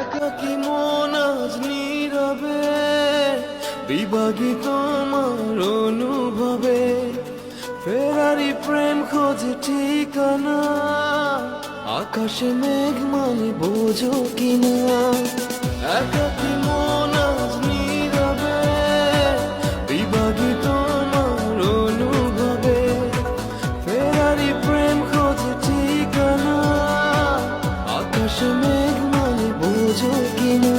একাকী মন আজ নীরবে বিভাগী তোমার অনুভবে, ফেরারি প্রেম খোঁজে ঠিকানা, আকাশে মেঘ মানে বোঝো কিনা। একাকী মন আজ নীরবে বিভাগী তোমার অনুভবে, ফেরারি প্রেম খোঁজে ঠিকানা, আকাশে মেঘ মানে বোঝো কিনা।